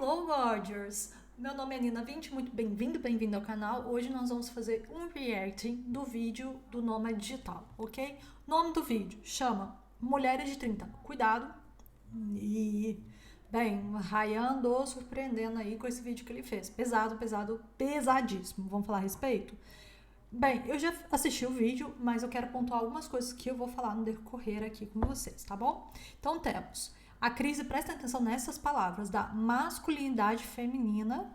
Hello, Rogers! Meu nome é Nina20, muito bem-vindo ao canal. Hoje nós vamos fazer um reacting do vídeo do Nômade Digital, ok? Nome do vídeo chama Mulheres de 30. Cuidado! E, bem, o Ryan andou surpreendendo aí com esse vídeo que ele fez. Pesadíssimo. Vamos falar a respeito? Bem, eu já assisti o vídeo, mas eu quero pontuar algumas coisas que eu vou falar no decorrer aqui com vocês, tá bom? Então temos a crise, presta atenção nessas palavras, da masculinidade feminina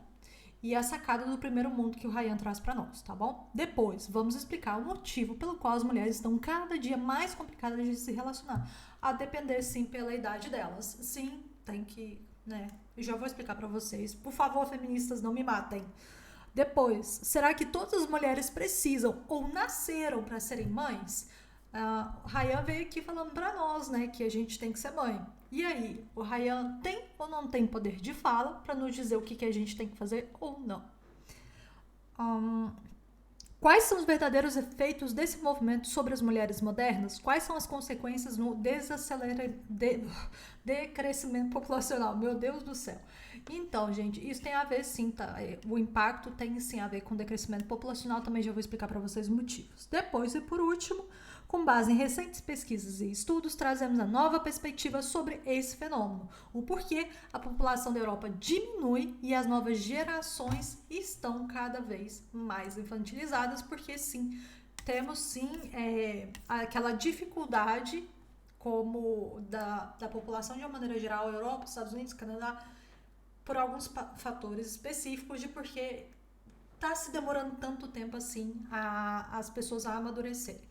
e a sacada do primeiro mundo que o Ryan traz pra nós, tá bom? Depois, vamos explicar o motivo pelo qual as mulheres estão cada dia mais complicadas de se relacionar, a depender, sim, pela idade delas. Sim, tem que, né? Eu já vou explicar pra vocês. Por favor, feministas, não me matem. Depois, será que todas as mulheres precisam ou nasceram para serem mães? O Ryan veio aqui falando para nós, né, que a gente tem que ser mãe. E aí, o Ryan tem ou não tem poder de fala para nos dizer o que a gente tem que fazer ou não? Quais são os verdadeiros efeitos desse movimento sobre as mulheres modernas? Quais são as consequências no decrescimento populacional? Meu Deus do céu. Então, gente, isso tem a ver sim, tá? O impacto tem sim a ver com o decrescimento populacional, também já vou explicar para vocês os motivos. Depois e por último, com base em recentes pesquisas e estudos, trazemos a nova perspectiva sobre esse fenômeno. O porquê a população da Europa diminui e as novas gerações estão cada vez mais infantilizadas, porque sim, temos sim aquela dificuldade como da população de uma maneira geral, Europa, Estados Unidos, Canadá, por alguns fatores específicos de porque está se demorando tanto tempo assim as pessoas a amadurecerem.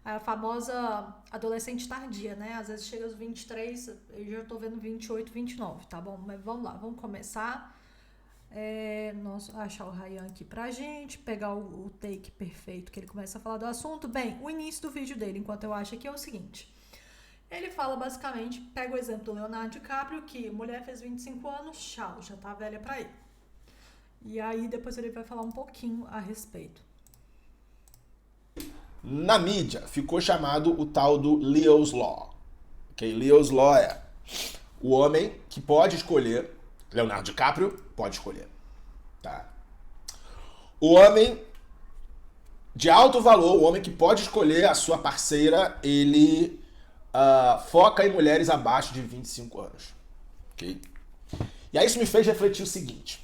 A famosa adolescente tardia, né? Às vezes chega aos 23, eu já tô vendo 28, 29, tá bom? Mas vamos lá, vamos começar. Nós achar o Ryan aqui pra gente, pegar o take perfeito que ele começa a falar do assunto. Bem, o início do vídeo dele, enquanto eu acho aqui, é o seguinte. Ele fala basicamente, pega o exemplo do Leonardo DiCaprio, que mulher fez 25 anos, tchau, já tá velha pra ir. E aí depois ele vai falar um pouquinho a respeito. Na mídia ficou chamado o tal do Leo's Law. Okay? Leo's Law é o homem que pode escolher, Leonardo DiCaprio pode escolher. Tá? O homem de alto valor, o homem que pode escolher a sua parceira, ele foca em mulheres abaixo de 25 anos. Okay? E aí isso me fez refletir o seguinte.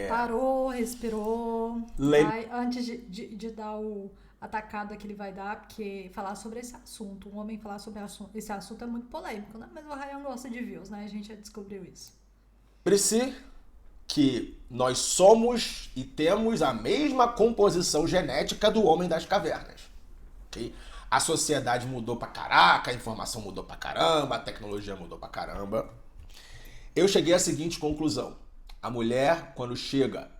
Parou, respirou. Vai, antes de dar a tacada que ele vai dar, porque falar sobre esse assunto, um homem falar sobre esse assunto é muito polêmico, né? Mas o Ryan gosta de views, né? A gente já descobriu isso. Lembre-se que nós somos e temos a mesma composição genética do homem das cavernas. Okay? A sociedade mudou pra caraca, a informação mudou pra caramba, a tecnologia mudou pra caramba. Eu cheguei à seguinte conclusão. A mulher, quando chega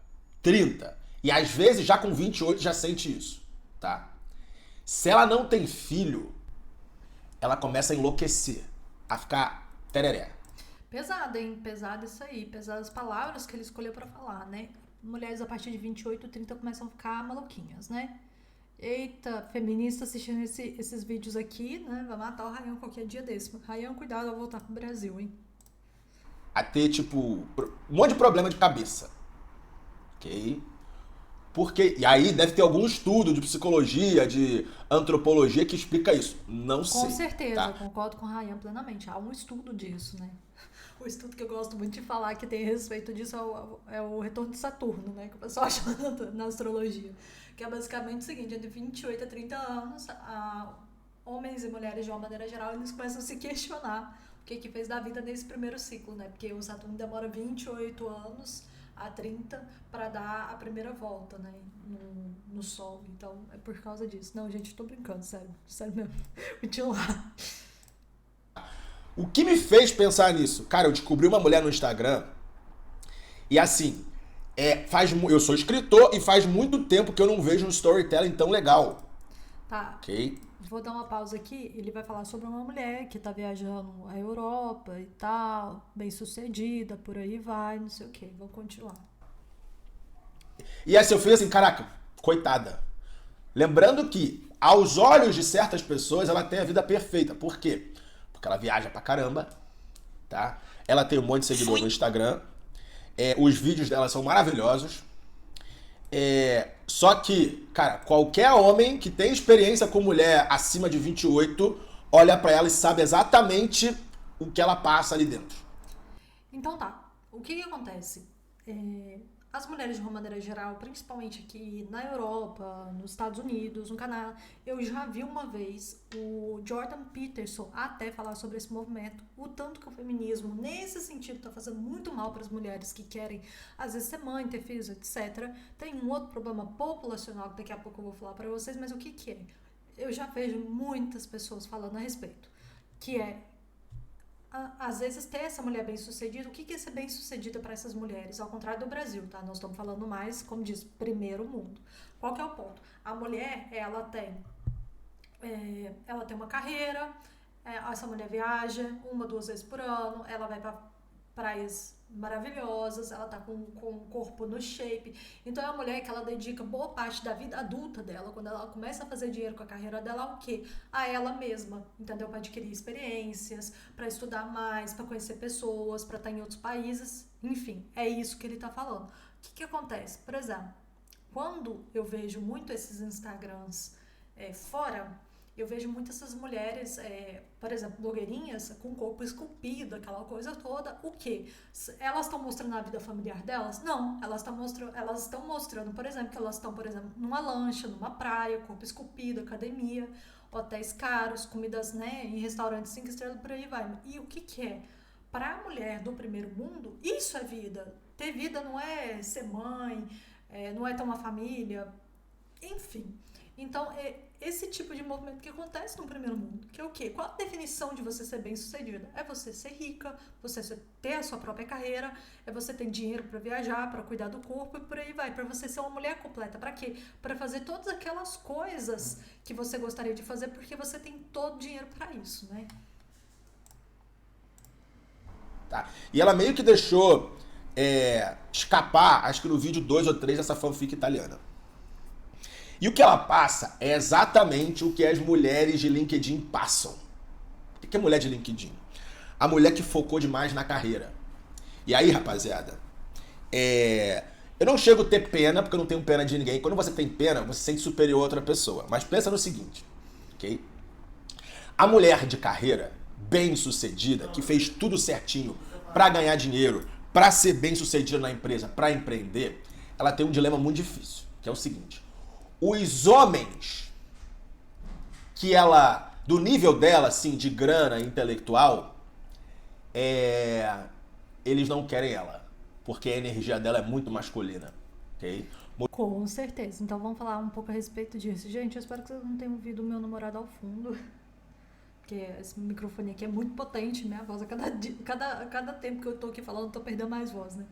30, e às vezes já com 28 já sente isso, tá? Se ela não tem filho, ela começa a enlouquecer, a ficar tereré. Pesado, hein? Pesado isso aí. Pesadas as palavras que ele escolheu pra falar, né? Mulheres a partir de 28, 30 começam a ficar maluquinhas, né? Eita, feminista assistindo esses vídeos aqui, né? Vai matar o Ryan qualquer dia desse. Ryan, cuidado ao voltar pro Brasil, hein? A ter, tipo, um monte de problema de cabeça. Ok? Porque, e aí deve ter algum estudo de psicologia, de antropologia que explica isso. Não sei. Com certeza, tá? Eu concordo com o Ryan plenamente. Há um estudo disso, né? O estudo que eu gosto muito de falar que tem a respeito disso é o retorno de Saturno, né? Que o pessoal chama na astrologia. Que é basicamente o seguinte, entre 28 a 30 anos, homens e mulheres de uma maneira geral, eles começam a se questionar o que fez da vida nesse primeiro ciclo, né? Porque o Saturno demora 28 anos a 30 para dar a primeira volta, né? No Sol. Então, é por causa disso. Não, gente, tô brincando, sério. Sério mesmo. Continuar. O que me fez pensar nisso? Cara, eu descobri uma mulher no Instagram e assim, eu sou escritor e faz muito tempo que eu não vejo um storytelling tão legal. Tá. Ok? Vou dar uma pausa aqui. Ele vai falar sobre uma mulher que tá viajando a Europa e tal, bem sucedida, por aí vai, não sei o que. Vamos continuar. E assim, eu fiz assim, caraca, coitada. Lembrando que, aos olhos de certas pessoas, ela tem a vida perfeita. Por quê? Porque ela viaja pra caramba, tá? Ela tem um monte de seguidor no Instagram. Os vídeos dela são maravilhosos. Só que, cara, qualquer homem que tem experiência com mulher acima de 28 olha pra ela e sabe exatamente o que ela passa ali dentro. Então tá, o que acontece? As mulheres, de uma maneira geral, principalmente aqui na Europa, nos Estados Unidos, no Canadá, eu já vi uma vez o Jordan Peterson até falar sobre esse movimento, o tanto que o feminismo, nesse sentido, tá fazendo muito mal para as mulheres que querem, às vezes, ser mãe, ter filhos, etc. Tem um outro problema populacional que daqui a pouco eu vou falar para vocês, mas o que é? Eu já vejo muitas pessoas falando a respeito, que às vezes ter essa mulher bem-sucedida. O que é ser bem-sucedida para essas mulheres? Ao contrário do Brasil, tá? Nós estamos falando mais, como diz, primeiro mundo. Qual que é o ponto? A mulher, ela tem uma carreira, essa mulher viaja 1, 2 vezes por ano, ela vai para praias maravilhosas, ela tá com o corpo no shape. Então é uma mulher que ela dedica boa parte da vida adulta dela, quando ela começa a fazer dinheiro com a carreira dela, ao quê? A ela mesma, entendeu? Para adquirir experiências, para estudar mais, para conhecer pessoas, para estar em outros países, enfim, é isso que ele tá falando. O que acontece? Por exemplo, quando eu vejo muito esses Instagrams fora, eu vejo muitas essas mulheres, por exemplo, blogueirinhas com o corpo esculpido, aquela coisa toda. O quê? Elas estão mostrando a vida familiar delas? Não, elas estão mostrando, por exemplo, que elas estão, por exemplo, numa lancha, numa praia, corpo esculpido, academia, hotéis caros, comidas, né, em restaurantes 5 estrelas, por aí vai. E o que é? Para a mulher do primeiro mundo, isso é vida. Ter vida não é ser mãe, não é ter uma família, enfim. Então, esse tipo de movimento que acontece no primeiro mundo, que é o quê? Qual a definição de você ser bem-sucedida? É você ser rica, você ter a sua própria carreira, é você ter dinheiro para viajar, para cuidar do corpo e por aí vai, para você ser uma mulher completa. Para quê? Para fazer todas aquelas coisas que você gostaria de fazer, porque você tem todo o dinheiro para isso, né? Tá. E ela meio que deixou escapar, acho que no vídeo 2 ou 3, essa fanfic italiana. E o que ela passa é exatamente o que as mulheres de LinkedIn passam. O que é mulher de LinkedIn? A mulher que focou demais na carreira. E aí, rapaziada, eu não chego a ter pena, porque eu não tenho pena de ninguém. Quando você tem pena, você se sente superior a outra pessoa. Mas pensa no seguinte, ok? A mulher de carreira, bem-sucedida, que fez tudo certinho para ganhar dinheiro, para ser bem-sucedida na empresa, para empreender, ela tem um dilema muito difícil, que é o seguinte: os homens que ela, do nível dela, assim, de grana intelectual, eles não querem ela, porque a energia dela é muito masculina, ok? Com certeza. Então vamos falar um pouco a respeito disso. Gente, eu espero que vocês não tenham ouvido o meu namorado ao fundo, porque esse microfone aqui é muito potente, minha voz, cada tempo que eu tô aqui falando, eu tô perdendo mais voz, né?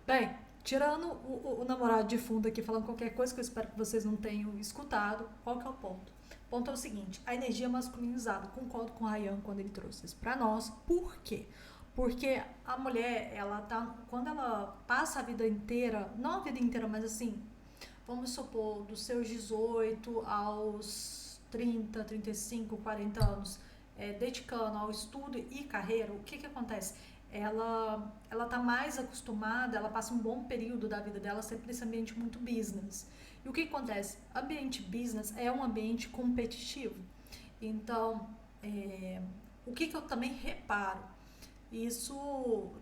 Bem, tirando o namorado de fundo aqui falando qualquer coisa que eu espero que vocês não tenham escutado, qual que é o ponto? O ponto é o seguinte: a energia masculinizada. Concordo com o Ryan quando ele trouxe isso pra nós. Por quê? Porque a mulher, quando ela passa a vida inteira, não a vida inteira, mas assim, vamos supor, dos seus 18 aos 30, 35, 40 anos, dedicando ao estudo e carreira, o que acontece? Ela tá mais acostumada, ela passa um bom período da vida dela sempre nesse ambiente muito business. E o que acontece? Ambiente business é um ambiente competitivo. Então, o que eu também reparo? Isso,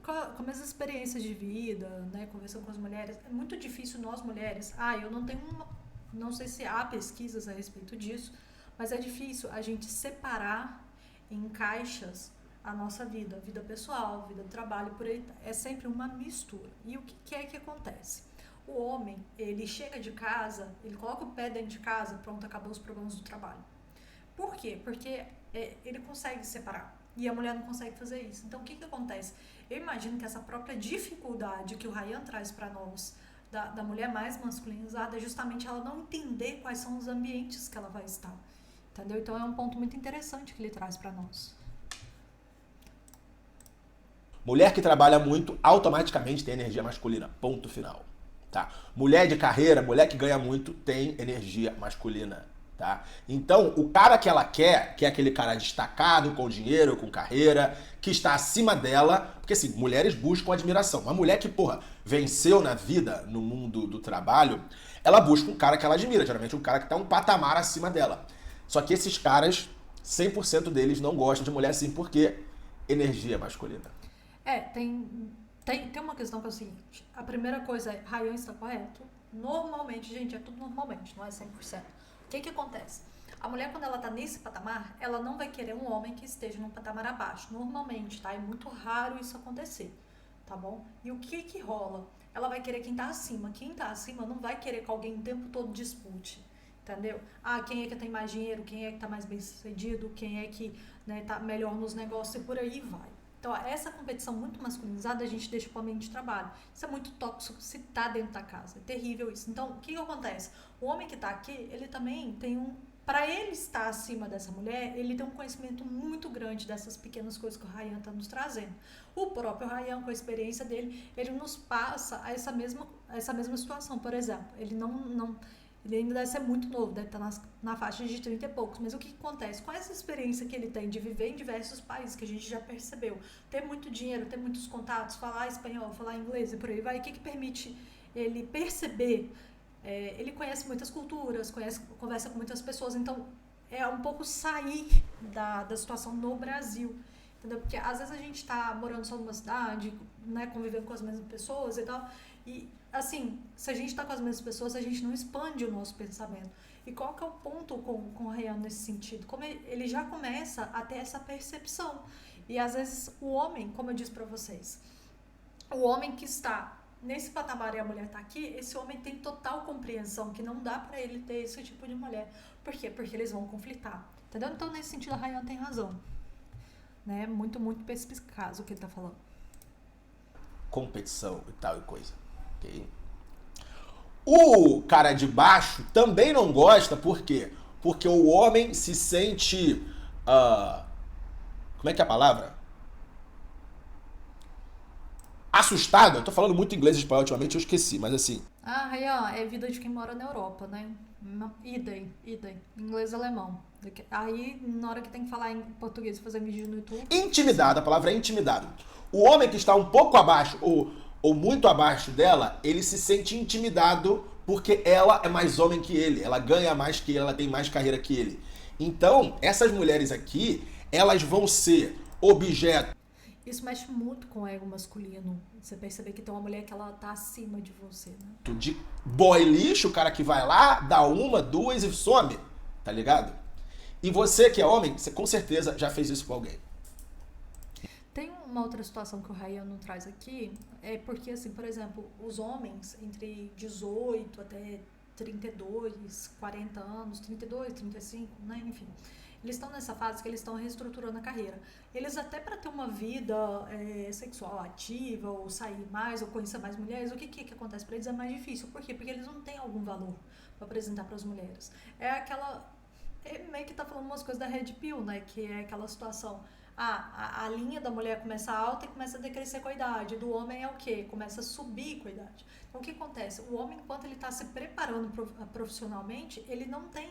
com as minhas experiências de vida, né, conversando com as mulheres, é muito difícil nós mulheres, eu não tenho não sei se há pesquisas a respeito disso, mas é difícil a gente separar em caixas a nossa vida pessoal, vida do trabalho, por aí, é sempre uma mistura. E o que é que acontece? O homem, ele chega de casa, ele coloca o pé dentro de casa, pronto, acabou os problemas do trabalho. Por quê? Porque ele consegue separar. E a mulher não consegue fazer isso. Então, o que acontece? Eu imagino que essa própria dificuldade que o Ryan traz para nós, da mulher mais masculinizada, é justamente ela não entender quais são os ambientes que ela vai estar. Entendeu? Então, é um ponto muito interessante que ele traz para nós. Mulher que trabalha muito, automaticamente tem energia masculina. Ponto final. Tá? Mulher de carreira, mulher que ganha muito, tem energia masculina. Tá? Então, o cara que ela quer, que é aquele cara destacado, com dinheiro, com carreira, que está acima dela, porque assim, mulheres buscam admiração. Uma mulher que, porra, venceu na vida, no mundo do trabalho, ela busca um cara que ela admira, geralmente um cara que está um patamar acima dela. Só que esses caras, 100% deles não gostam de mulher assim, porque energia masculina. Tem uma questão que é o seguinte. A primeira coisa é, Ryan está correto. Normalmente, gente, é tudo normalmente, não é 100%. O que acontece? A mulher, quando ela tá nesse patamar, ela não vai querer um homem que esteja num patamar abaixo. Normalmente, tá? É muito raro isso acontecer, tá bom? E o que rola? Ela vai querer quem tá acima. Quem tá acima não vai querer que alguém o tempo todo dispute, entendeu? Ah, quem é que tem mais dinheiro? Quem é que tá mais bem sucedido? Quem é que, né, tá melhor nos negócios e por aí vai. Então, essa competição muito masculinizada a gente deixa para o ambiente de trabalho. Isso é muito tóxico se tá dentro da casa. É terrível isso. Então, o que acontece? O homem que tá aqui, ele também tem um... Para ele estar acima dessa mulher, ele tem um conhecimento muito grande dessas pequenas coisas que o Ryan está nos trazendo. O próprio Ryan, com a experiência dele, ele nos passa essa mesma situação. Por exemplo, ele ainda deve ser muito novo, deve estar na faixa de 30 e poucos. Mas o que acontece? Com essa experiência que ele tem de viver em diversos países, que a gente já percebeu, ter muito dinheiro, ter muitos contatos, falar espanhol, falar inglês e por aí vai, o que permite ele perceber? Ele conhece muitas culturas, conversa com muitas pessoas, então é um pouco sair da situação no Brasil. Entendeu? Porque às vezes a gente tá morando só numa cidade, né, convivendo com as mesmas pessoas e tal, e assim, se a gente tá com as mesmas pessoas, a gente não expande o nosso pensamento. E qual que é o ponto com o Ryan nesse sentido? Como ele já começa a ter essa percepção. E às vezes o homem, como eu disse pra vocês, o homem que está nesse patamar e a mulher tá aqui, esse homem tem total compreensão que não dá pra ele ter esse tipo de mulher. Por quê? Porque eles vão conflitar. Entendeu? Então, nesse sentido, a Ryan tem razão. Né? Muito, muito perspicaz o que ele tá falando. Competição e tal e coisa. Ok? O cara de baixo também não gosta, por quê? Porque o homem se sente... como é que é a palavra? Assustado. Eu tô falando muito inglês e espanhol ultimamente, eu esqueci, mas assim... Ryan, é vida de quem mora na Europa, né? Idem. Inglês e alemão. Aí, na hora que tem que falar em português e fazer vídeo no YouTube... Intimidado, a palavra é intimidado. O homem que está um pouco abaixo ou muito abaixo dela, ele se sente intimidado porque ela é mais homem que ele, ela ganha mais que ele, ela tem mais carreira que ele. Então, essas mulheres aqui, elas vão ser objeto. Isso mexe muito com o ego masculino. Você perceber que tem uma mulher que ela tá acima de você, né? De boy lixo, o cara que vai lá, dá uma, duas e some, tá ligado? E você que é homem, você com certeza já fez isso com alguém. Tem uma outra situação que o Ryan não traz aqui, é porque, assim, por exemplo, os homens entre 18 até 32, 40 anos, 32, 35, né, enfim, eles estão nessa fase que eles estão reestruturando a carreira. Eles até para ter uma vida sexual ativa, ou sair mais, ou conhecer mais mulheres, o que acontece para eles é mais difícil. Por quê? Porque eles não têm algum valor para apresentar para as mulheres. Meio que tá falando umas coisas da Red Pill, né, que é aquela situação... a linha da mulher começa alta e começa a decrescer com a idade. Do homem é o quê? Começa a subir com a idade. Então, o que acontece? O homem, enquanto ele está se preparando profissionalmente, ele não tem...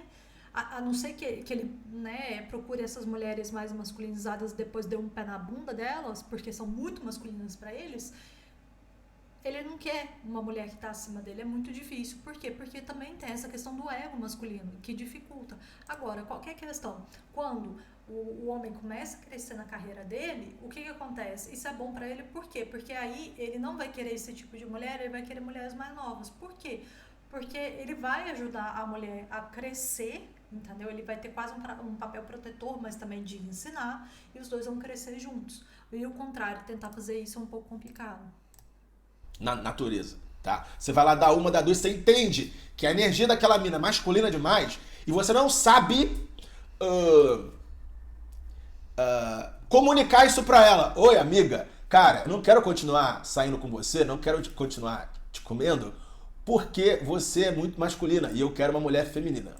A não ser que ele, né, procure essas mulheres mais masculinizadas, depois dê um pé na bunda delas, porque são muito masculinas para eles, ele não quer uma mulher que está acima dele, é muito difícil. Por quê? Porque também tem essa questão do ego masculino, que dificulta. Agora, qualquer questão, quando o homem começa a crescer na carreira dele, o que acontece? Isso é bom pra ele, por quê? Porque aí ele não vai querer esse tipo de mulher, ele vai querer mulheres mais novas. Por quê? Porque ele vai ajudar a mulher a crescer, entendeu? Ele vai ter quase um papel protetor, mas também de ensinar, e os dois vão crescer juntos. E o contrário, tentar fazer isso é um pouco complicado. Na natureza, tá? Você vai lá dar uma, dar duas, você entende que a energia daquela mina é masculina demais e você não sabe comunicar isso pra ela. Oi, amiga, cara, eu não quero continuar saindo com você, não quero continuar te comendo porque você é muito masculina e eu quero uma mulher feminina.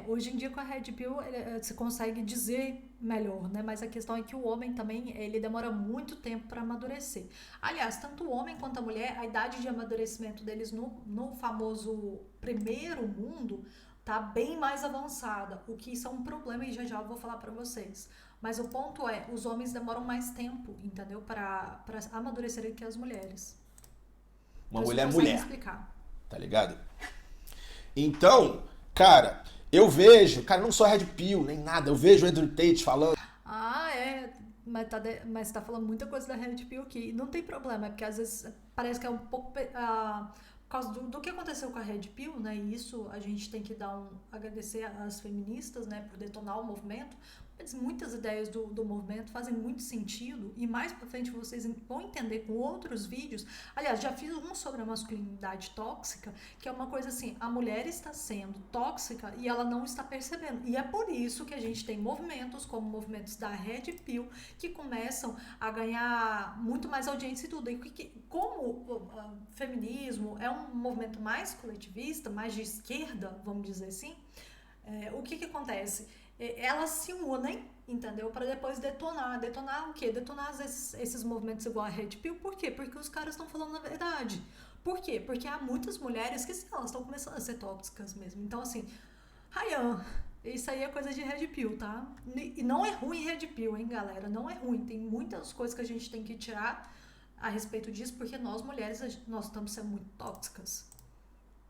Hoje em dia com a Red Pill você consegue dizer melhor, né? Mas a questão é que o homem também, ele demora muito tempo para amadurecer. Aliás, tanto o homem quanto a mulher, a idade de amadurecimento deles no famoso primeiro mundo tá bem mais avançada, o que isso é um problema e já eu vou falar pra vocês. Mas o ponto é, os homens demoram mais tempo, entendeu? Pra amadurecerem que as mulheres. Uma Então isso mulher é consegue mulher, explicar. tá ligado? Então, cara, eu vejo, cara, não só Red Pill, nem nada, eu vejo o Andrew Tate falando. Ah, é. Mas tá falando muita coisa da Red Pill aqui. Não tem problema, é porque às vezes parece que é um pouco. Por causa do que aconteceu com a Red Pill, né? E isso a gente tem que agradecer às feministas, né, por detonar o movimento. Mas muitas ideias do movimento fazem muito sentido e mais pra frente vocês vão entender com outros vídeos. Aliás, já fiz um sobre a masculinidade tóxica, que é uma coisa assim, a mulher está sendo tóxica e ela não está percebendo. E é por isso que a gente tem movimentos como movimentos da Red Pill que começam a ganhar muito mais audiência e tudo. E como o feminismo é um movimento mais coletivista, mais de esquerda, vamos dizer assim, o que acontece? Elas se unem, entendeu? Para depois detonar. Detonar o quê? Detonar esses movimentos igual a Red Pill. Por quê? Porque os caras estão falando a verdade. Por quê? Porque há muitas mulheres que sim, elas estão começando a ser tóxicas mesmo. Então, assim, Ryan, isso aí é coisa de Red Pill, tá? E não é ruim Red Pill, hein, galera? Não é ruim. Tem muitas coisas que a gente tem que tirar a respeito disso, porque nós mulheres, nós estamos sendo muito tóxicas.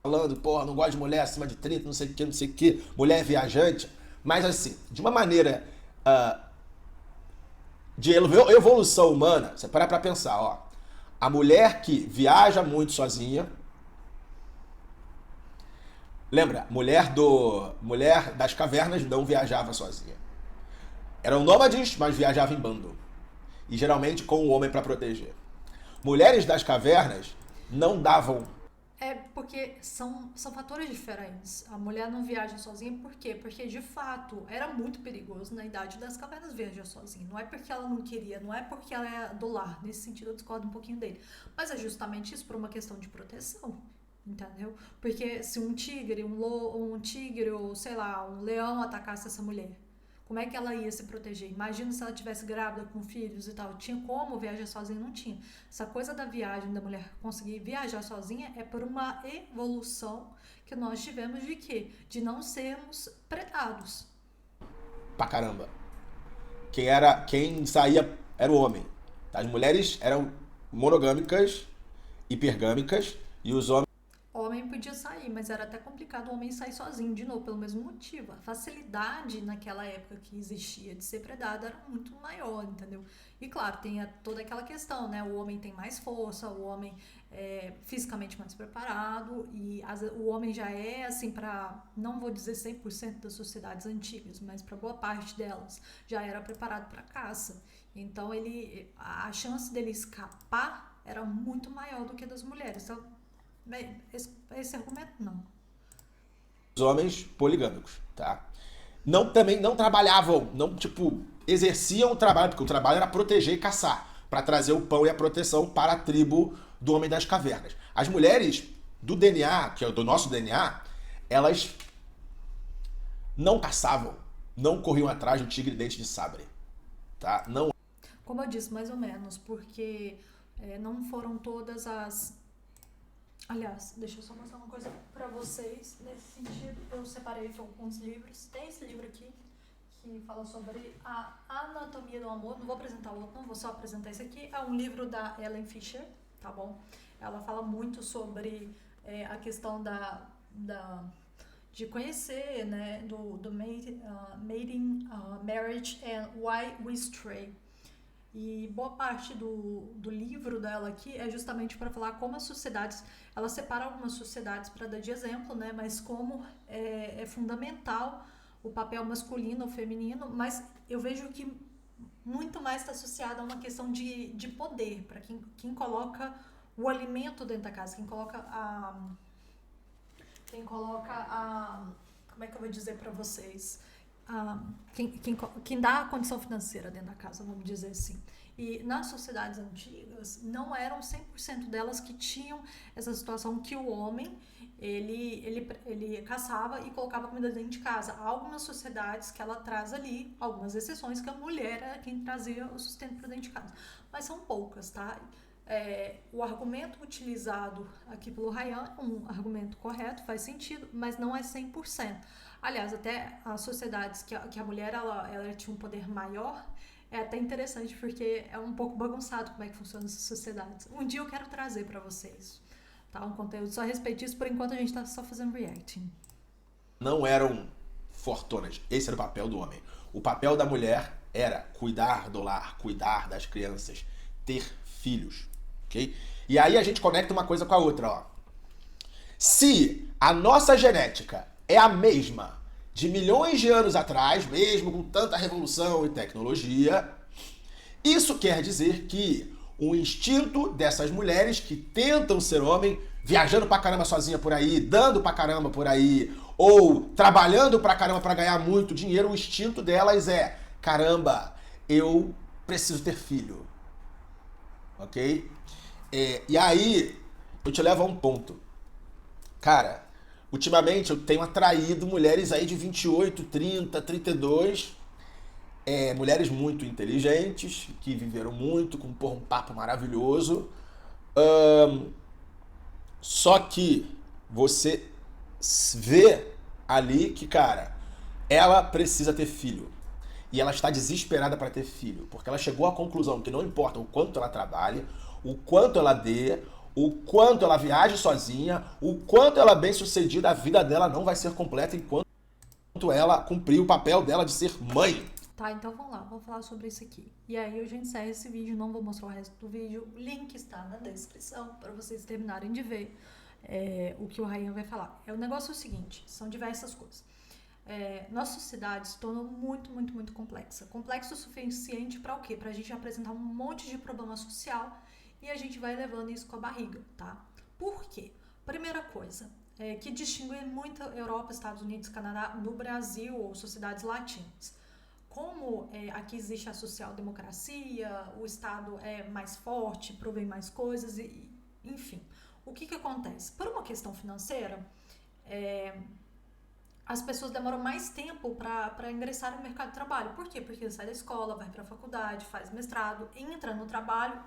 Falando, porra, não gosto de mulher acima de 30, não sei o que, não sei o que, mulher viajante. Mas assim, de uma maneira de evolução humana, você para pra pensar, ó. A mulher que viaja muito sozinha. Lembra, mulher das cavernas não viajava sozinha. Eram nômades, mas viajavam em bando. E geralmente com o homem para proteger. Mulheres das cavernas não davam. É porque são fatores diferentes. A mulher não viaja sozinha, por quê? Porque de fato era muito perigoso na idade das cavernas viajar sozinha. Não é porque ela não queria, não é porque ela é do lar. Nesse sentido eu discordo um pouquinho dele. Mas é justamente isso por uma questão de proteção. Entendeu? Porque se um tigre, um tigre ou sei lá, um leão atacasse essa mulher, como é que ela ia se proteger? Imagina se ela tivesse grávida com filhos e tal. Tinha como viajar sozinha? Não tinha. Essa coisa da viagem, da mulher conseguir viajar sozinha é por uma evolução que nós tivemos de quê? De não sermos predados. Pra caramba. Quem saía era o homem. As mulheres eram monogâmicas, hipergâmicas, e os homens. O homem podia sair, mas era até complicado o homem sair sozinho, de novo, pelo mesmo motivo. A facilidade naquela época que existia de ser predado era muito maior, entendeu? E claro, tem toda aquela questão, né? O homem tem mais força, o homem é fisicamente mais preparado e o homem já é, assim, para, não vou dizer 100% das sociedades antigas, mas para boa parte delas, já era preparado para caça. Então, a chance dele escapar era muito maior do que a das mulheres. Então, bem, esse argumento não. Os homens poligâmicos, tá? Também não trabalhavam, não, tipo, exerciam o trabalho, porque o trabalho era proteger e caçar, para trazer o pão e a proteção para a tribo do homem das cavernas. As mulheres do DNA, que é do nosso DNA, elas não caçavam, não corriam atrás do tigre dente de sabre, tá? Não. Como eu disse, mais ou menos, porque não foram todas as... Aliás, deixa eu só mostrar uma coisa pra vocês. Nesse sentido, eu separei alguns livros. Tem esse livro aqui, que fala sobre a anatomia do amor. Não vou apresentar o outro, não, vou só apresentar esse aqui. É um livro da Ellen Fisher, tá bom? Ela fala muito sobre a questão de conhecer, né, do mating, marriage and why we stray. E boa parte do livro dela aqui é justamente para falar como as sociedades, ela separa algumas sociedades para dar de exemplo, né? Mas como é fundamental o papel masculino ou feminino, mas eu vejo que muito mais está associado a uma questão de poder, para quem coloca o alimento dentro da casa, quem coloca como é que eu vou dizer para vocês? Quem dá a condição financeira dentro da casa, vamos dizer assim. E nas sociedades antigas, não eram 100% delas que tinham essa situação que o homem, ele caçava e colocava comida dentro de casa. Há algumas sociedades que ela traz ali, algumas exceções, que a mulher era quem trazia o sustento para dentro de casa. Mas são poucas, tá? o argumento utilizado aqui pelo Ryan é um argumento correto, faz sentido, mas não é 100%. Aliás, até as sociedades que a mulher ela tinha um poder maior, é até interessante porque é um pouco bagunçado como é que funcionam essas sociedades. Um dia eu quero trazer para vocês, tá? Um conteúdo só a respeito disso, por enquanto a gente tá só fazendo reacting. Não eram fortunas. Esse era o papel do homem. O papel da mulher era cuidar do lar, cuidar das crianças, ter filhos, ok? E aí a gente conecta uma coisa com a outra, ó. Se a nossa genética é a mesma de milhões de anos atrás, mesmo com tanta revolução e tecnologia, isso quer dizer que o instinto dessas mulheres que tentam ser homem, viajando pra caramba sozinha por aí, dando pra caramba por aí, ou trabalhando pra caramba pra ganhar muito dinheiro, o instinto delas é: caramba, eu preciso ter filho. Ok? E aí, eu te levo a um ponto. Cara, ultimamente eu tenho atraído mulheres aí de 28, 30, 32, mulheres muito inteligentes, que viveram muito, com um papo maravilhoso. Só que você vê ali que, cara, ela precisa ter filho. E ela está desesperada para ter filho, porque ela chegou à conclusão que não importa o quanto ela trabalhe, o quanto ela dê, o quanto ela viaje sozinha, o quanto ela é bem sucedida, a vida dela não vai ser completa enquanto ela cumprir o papel dela de ser mãe. Tá, então vamos lá, vou falar sobre isso aqui. E aí eu já encerro esse vídeo, não vou mostrar o resto do vídeo. O link está na descrição para vocês terminarem de ver o que o Ryan vai falar. O negócio é o seguinte, são diversas coisas. Nossa sociedade se tornou muito, muito, muito complexa. Complexa o suficiente para o quê? Pra gente apresentar um monte de problema social e a gente vai levando isso com a barriga, tá? Por quê? Primeira coisa, que distingue muito a Europa, Estados Unidos, Canadá, no Brasil ou sociedades latinas. Como aqui existe a social-democracia, o Estado é mais forte, provém mais coisas, enfim. O que acontece? Por uma questão financeira, as pessoas demoram mais tempo para ingressar no mercado de trabalho. Por quê? Porque sai da escola, vai para a faculdade, faz mestrado, entra no trabalho,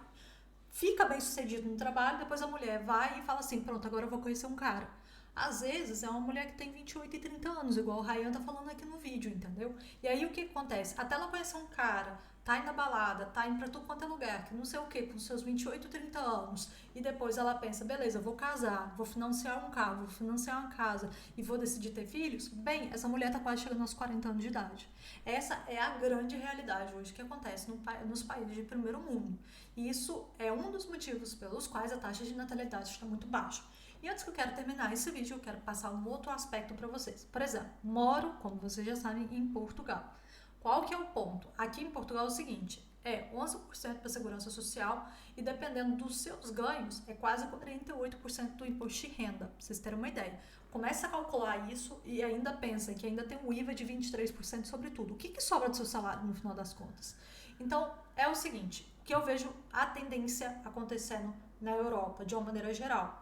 fica bem sucedido no trabalho, depois a mulher vai e fala assim, pronto, agora eu vou conhecer um cara. Às vezes é uma mulher que tem 28 e 30 anos, igual o Ryan tá falando aqui no vídeo, entendeu? E aí o que acontece? Até ela conhecer um cara, tá indo na balada, tá indo pra tudo quanto é lugar, que não sei o que, com seus 28, 30 anos, e depois ela pensa, beleza, vou casar, vou financiar um carro, vou financiar uma casa e vou decidir ter filhos, bem, essa mulher tá quase chegando aos 40 anos de idade. Essa é a grande realidade hoje que acontece nos países de primeiro mundo. E isso é um dos motivos pelos quais a taxa de natalidade está muito baixa. E antes que eu quero terminar esse vídeo, eu quero passar um outro aspecto para vocês. Por exemplo, moro, como vocês já sabem, em Portugal. Qual que é o ponto? Aqui em Portugal é o seguinte, 11% para a segurança social e dependendo dos seus ganhos, é quase 48% do imposto de renda, para vocês terem uma ideia. Começa a calcular isso e ainda pensa que ainda tem um IVA de 23% sobre tudo. O que sobra do seu salário no final das contas? Então, é o seguinte, o que eu vejo a tendência acontecendo na Europa, de uma maneira geral,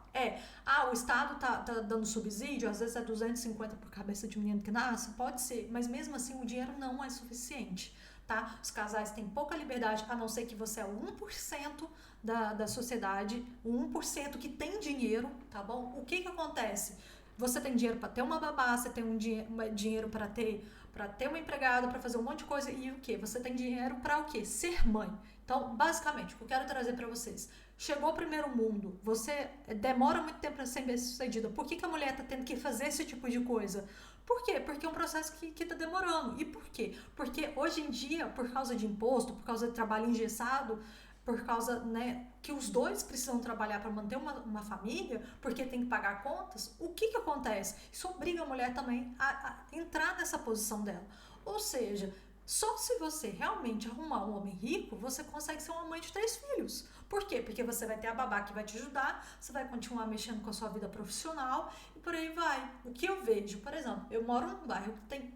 o Estado tá dando subsídio, às vezes é 250 por cabeça de menino que nasce, pode ser, mas mesmo assim o dinheiro não é suficiente, tá? Os casais têm pouca liberdade, a não ser que você é o 1% da sociedade, o 1% que tem dinheiro, tá bom? O que acontece? Você tem dinheiro para ter uma babá, você tem dinheiro para ter uma empregada, para fazer um monte de coisa, e o que? Você tem dinheiro para o quê? Ser mãe. Então, basicamente, o que eu quero trazer para vocês, chegou o primeiro mundo, você demora muito tempo para ser bem-sucedida, por que a mulher está tendo que fazer esse tipo de coisa? Por quê? Porque é um processo que está demorando. E por quê? Porque hoje em dia, por causa de imposto, por causa de trabalho engessado, por causa, que os dois precisam trabalhar para manter uma família, porque tem que pagar contas, o que acontece? Isso obriga a mulher também a entrar nessa posição dela. Ou seja, só se você realmente arrumar um homem rico, você consegue ser uma mãe de 3 filhos. Por quê? Porque você vai ter a babá que vai te ajudar, você vai continuar mexendo com a sua vida profissional e por aí vai. O que eu vejo, por exemplo, eu moro num bairro que tem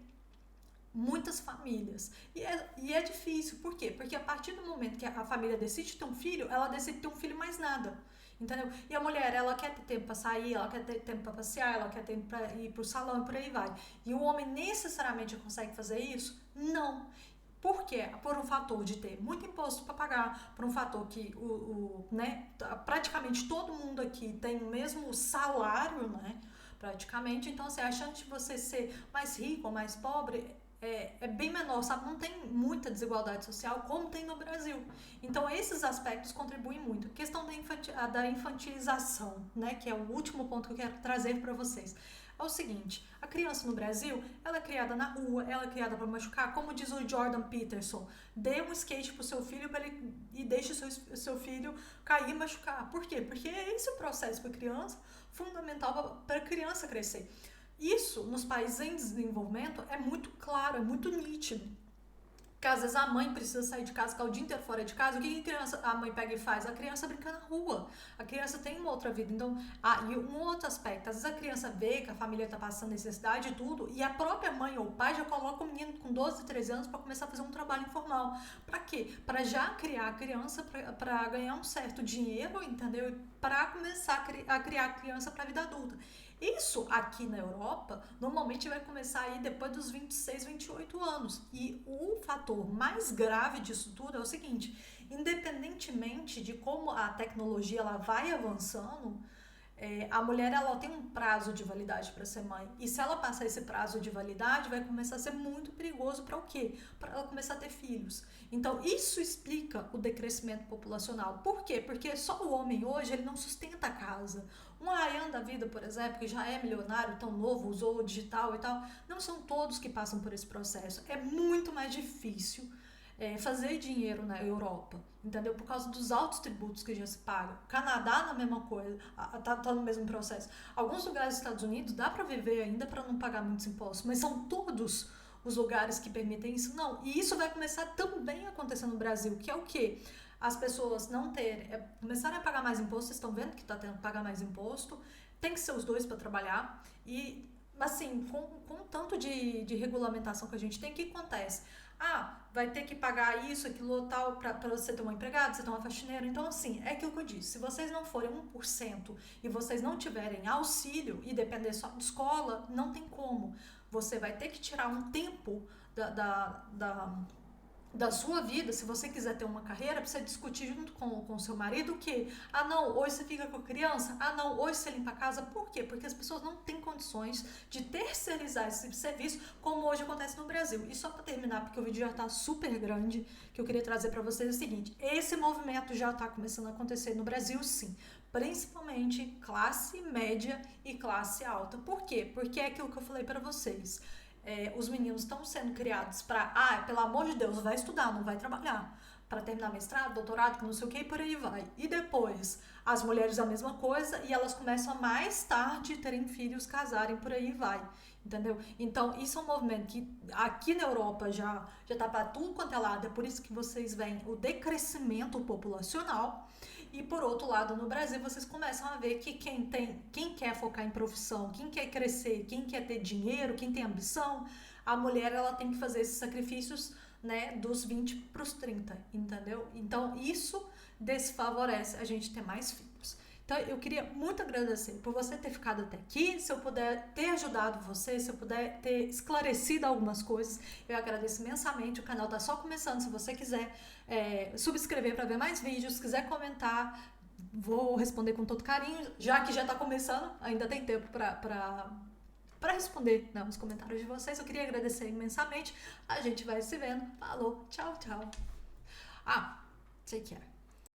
muitas famílias. E é difícil. Por quê? Porque a partir do momento que a família decide ter um filho, ela decide ter um filho mais nada. Entendeu? E a mulher, ela quer ter tempo para sair, ela quer ter tempo para passear, ela quer ter tempo para ir pro salão e por aí vai. E o homem necessariamente consegue fazer isso? Não. Por quê? Por um fator de ter muito imposto para pagar, por um fator que né, praticamente todo mundo aqui tem o mesmo salário, né? Praticamente. Então, assim, a chance de você ser mais rico ou mais pobre é bem menor, sabe? Não tem muita desigualdade social como tem no Brasil. Então, esses aspectos contribuem muito. Questão da infantilização, né? Que é o último ponto que eu quero trazer para vocês. É o seguinte, a criança no Brasil, ela é criada na rua, ela é criada para machucar, como diz o Jordan Peterson, dê um skate pro seu filho e deixe o seu filho cair e machucar. Por quê? Porque é esse o processo para criança, fundamental para a criança crescer. Isso, nos países em desenvolvimento, é muito claro, é muito nítido. Porque às vezes a mãe precisa sair de casa, ficar o dia inteiro fora de casa. O que a mãe pega e faz? A criança brinca na rua. A criança tem uma outra vida. Então, e um outro aspecto, às vezes a criança vê que a família está passando necessidade e tudo, e a própria mãe ou o pai já coloca o menino com 12, 13 anos para começar a fazer um trabalho informal. Para quê? Para já criar a criança, para ganhar um certo dinheiro, entendeu? E para começar a criar a criança para a vida adulta. Isso aqui na Europa, normalmente vai começar aí depois dos 26, 28 anos. E o fator mais grave disso tudo é o seguinte, independentemente de como a tecnologia ela vai avançando, a mulher ela tem um prazo de validade para ser mãe. E se ela passar esse prazo de validade, vai começar a ser muito perigoso para o quê? Para ela começar a ter filhos. Então, isso explica o decrescimento populacional. Por quê? Porque só o homem hoje, ele não sustenta a casa. Um Ryan da vida, por exemplo, que já é milionário, tão novo, usou o digital e tal, não são todos que passam por esse processo. É muito mais difícil fazer dinheiro na Europa, entendeu? Por causa dos altos tributos que já se pagam. Canadá, na mesma coisa, tá no mesmo processo. Alguns lugares dos Estados Unidos dá para viver ainda para não pagar muitos impostos, mas são todos os lugares que permitem isso? Não. E isso vai começar também a acontecer no Brasil, que é o quê? As pessoas não começarem a pagar mais imposto, vocês estão vendo que está tendo que pagar mais imposto, tem que ser os dois para trabalhar, e assim, com o tanto de regulamentação que a gente tem, o que acontece? Vai ter que pagar isso, aquilo, tal, para você ter uma empregada, você ter uma faxineira. Então, assim, é aquilo que eu disse. Se vocês não forem 1% e vocês não tiverem auxílio e depender só de escola, não tem como. Você vai ter que tirar um tempo da sua vida, se você quiser ter uma carreira, precisa discutir junto com o seu marido que, não, hoje você fica com a criança, não, hoje você limpa a casa. Por quê? Porque as pessoas não têm condições de terceirizar esse serviço, como hoje acontece no Brasil. E só para terminar, porque o vídeo já está super grande, que eu queria trazer para vocês é o seguinte, esse movimento já está começando a acontecer no Brasil, sim. Principalmente classe média e classe alta. Por quê? Porque é aquilo que eu falei para vocês. Os meninos estão sendo criados para, pelo amor de Deus, vai estudar, não vai trabalhar, para terminar mestrado, doutorado, que não sei o que, e por aí vai. E depois, as mulheres a mesma coisa, e elas começam a mais tarde terem filhos, casarem, por aí vai, entendeu? Então, isso é um movimento que aqui na Europa já tá para tudo quanto é lado, é por isso que vocês veem o decrescimento populacional. E por outro lado, no Brasil, vocês começam a ver que quem quer focar em profissão, quem quer crescer, quem quer ter dinheiro, quem tem ambição, a mulher ela tem que fazer esses sacrifícios, né, dos 20 para os 30, entendeu? Então, isso desfavorece a gente ter mais filhos. Então, eu queria muito agradecer por você ter ficado até aqui. Se eu puder ter ajudado você, se eu puder ter esclarecido algumas coisas, eu agradeço imensamente. O canal tá só começando. Se você quiser subscrever para ver mais vídeos, se quiser comentar, vou responder com todo carinho. Já que já tá começando, ainda tem tempo para responder, né, os comentários de vocês. Eu queria agradecer imensamente. A gente vai se vendo. Falou, tchau, tchau. Take care.